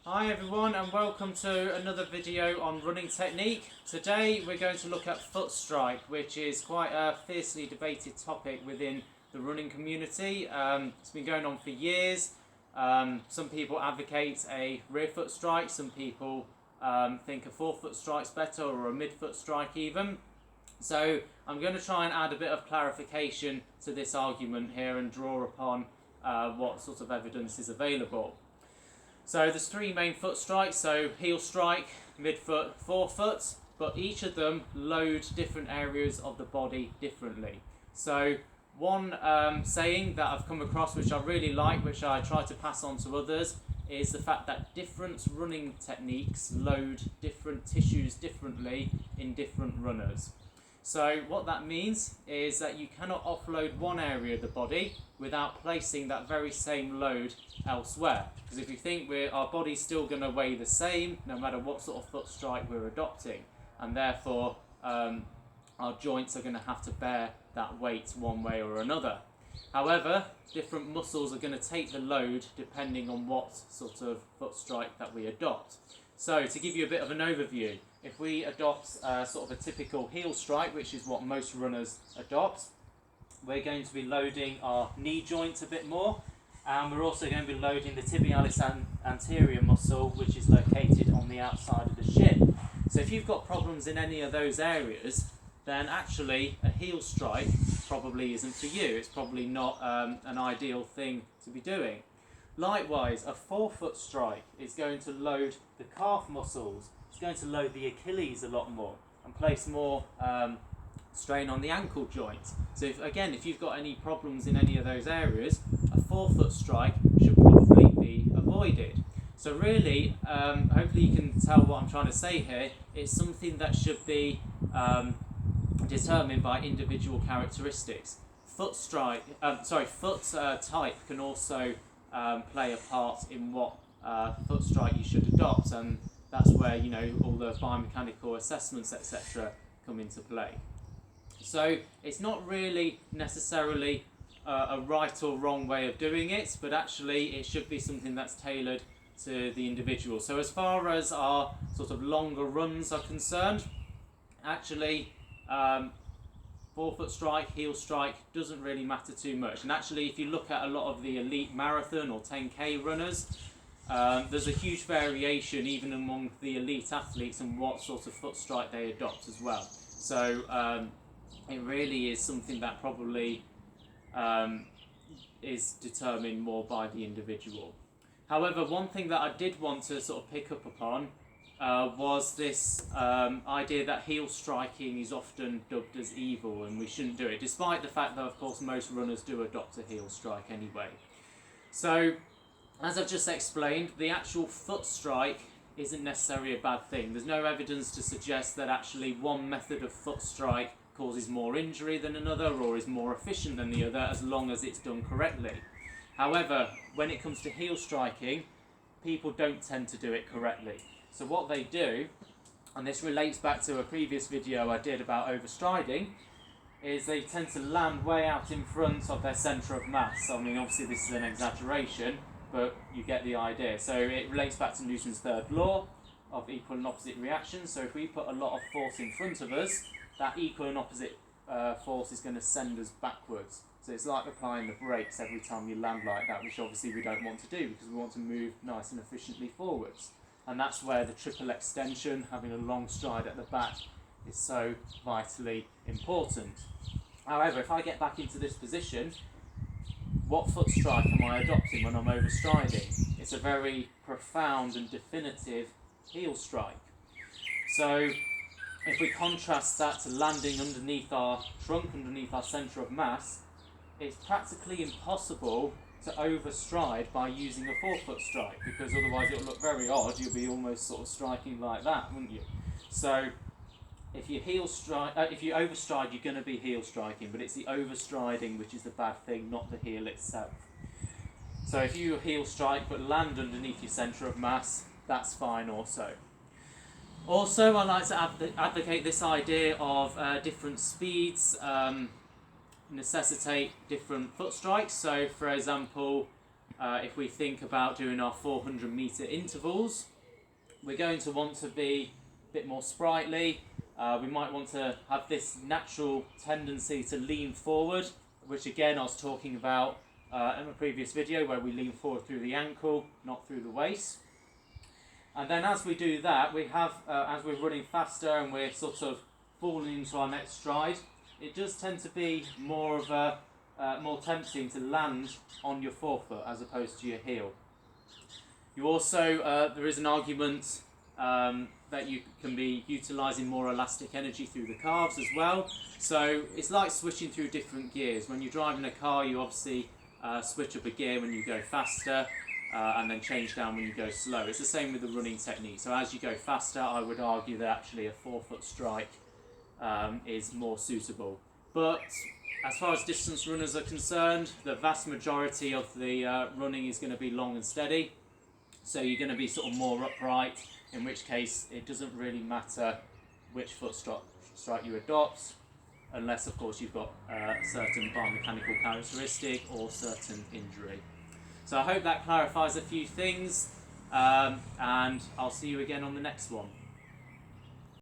Hi everyone and welcome to another video on running technique. Today we're going to look at foot strike, which is quite a fiercely debated topic within the running community. It's been going on for years. Some people advocate a rear foot strike, some people think a forefoot strike's better, or a midfoot strike even. So I'm going to try and add a bit of clarification to this argument here and draw upon what sort of evidence is available. So there's three main foot strikes, so heel strike, midfoot, forefoot, but each of them load different areas of the body differently. So one saying that I've come across which I really like, which I try to pass on to others, is the fact that different running techniques load different tissues differently in different runners. So what that means is that you cannot offload one area of the body without placing that very same load elsewhere. Because if you think our body's still going to weigh the same no matter what sort of foot strike we're adopting, and therefore our joints are going to have to bear that weight one way or another. However, different muscles are going to take the load depending on what sort of foot strike that we adopt. So to give you a bit of an overview, if we adopt sort of a typical heel strike, which is what most runners adopt, we're going to be loading our knee joint a bit more, and we're also going to be loading the tibialis anterior muscle, which is located on the outside of the shin. So if you've got problems in any of those areas, then actually a heel strike probably isn't for you. It's probably not an ideal thing to be doing. Likewise, a forefoot strike is going to load the calf muscles. It's going to load the Achilles a lot more and place more strain on the ankle joint. So if you've got any problems in any of those areas, a forefoot strike should probably be avoided. So really, hopefully you can tell what I'm trying to say here. It's something that should be determined by individual characteristics. Foot type can also play a part in what foot strike you should adopt, and that's where all the biomechanical assessments etc. come into play. So it's not really necessarily a right or wrong way of doing it, but actually it should be something that's tailored to the individual. So as far as our sort of longer runs are concerned, actually forefoot strike, heel strike doesn't really matter too much. And actually if you look at a lot of the elite marathon or 10k runners, there's a huge variation even among the elite athletes and what sort of foot strike they adopt as well. So it really is something that probably is determined more by the individual. However, one thing that I did want to sort of pick up upon was this idea that heel striking is often dubbed as evil and we shouldn't do it, despite the fact that of course most runners do adopt a heel strike anyway. So as I've just explained, the actual foot strike isn't necessarily a bad thing. There's no evidence to suggest that actually one method of foot strike causes more injury than another or is more efficient than the other, as long as it's done correctly. However, when it comes to heel striking, people don't tend to do it correctly. So what they do, and this relates back to a previous video I did about overstriding, is they tend to land way out in front of their centre of mass. I mean, obviously this is an exaggeration, but you get the idea. So it relates back to Newton's third law of equal and opposite reactions. So if we put a lot of force in front of us, that equal and opposite force is going to send us backwards. So it's like applying the brakes every time you land like that, which obviously we don't want to do because we want to move nice and efficiently forwards. And that's where the triple extension, having a long stride at the back, is so vitally important. However, if I get back into this position, what foot strike am I adopting when I'm overstriding? It's a very profound and definitive heel strike. So if we contrast that to landing underneath our trunk, underneath our centre of mass, it's practically impossible to overstride by using a forefoot strike, because otherwise it'll look very odd. You'll be almost sort of striking like that, wouldn't you? So if you overstride, you're going to be heel striking, but it's the overstriding which is the bad thing, not the heel itself. So if you heel strike but land underneath your centre of mass, that's fine also. Also, I like to advocate this idea of different speeds necessitate different foot strikes. So for example, if we think about doing our 400 metre intervals, we're going to want to be a bit more sprightly. We might want to have this natural tendency to lean forward, which again I was talking about in a previous video, where we lean forward through the ankle, not through the waist. And then as we do that, we have, as we're running faster and we're sort of falling into our next stride, it does tend to be more of a more tempting to land on your forefoot as opposed to your heel. You also, there is an argument that you can be utilising more elastic energy through the calves as well. So it's like switching through different gears. When you're driving a car, you obviously switch up a gear when you go faster, and then change down when you go slow. It's the same with the running technique. So as you go faster, I would argue that actually a forefoot strike is more suitable. But as far as distance runners are concerned, the vast majority of the running is going to be long and steady. So you're going to be sort of more upright, in which case it doesn't really matter which foot strike you adopt, unless of course you've got a certain biomechanical characteristic or certain injury. So I hope that clarifies a few things, and I'll see you again on the next one.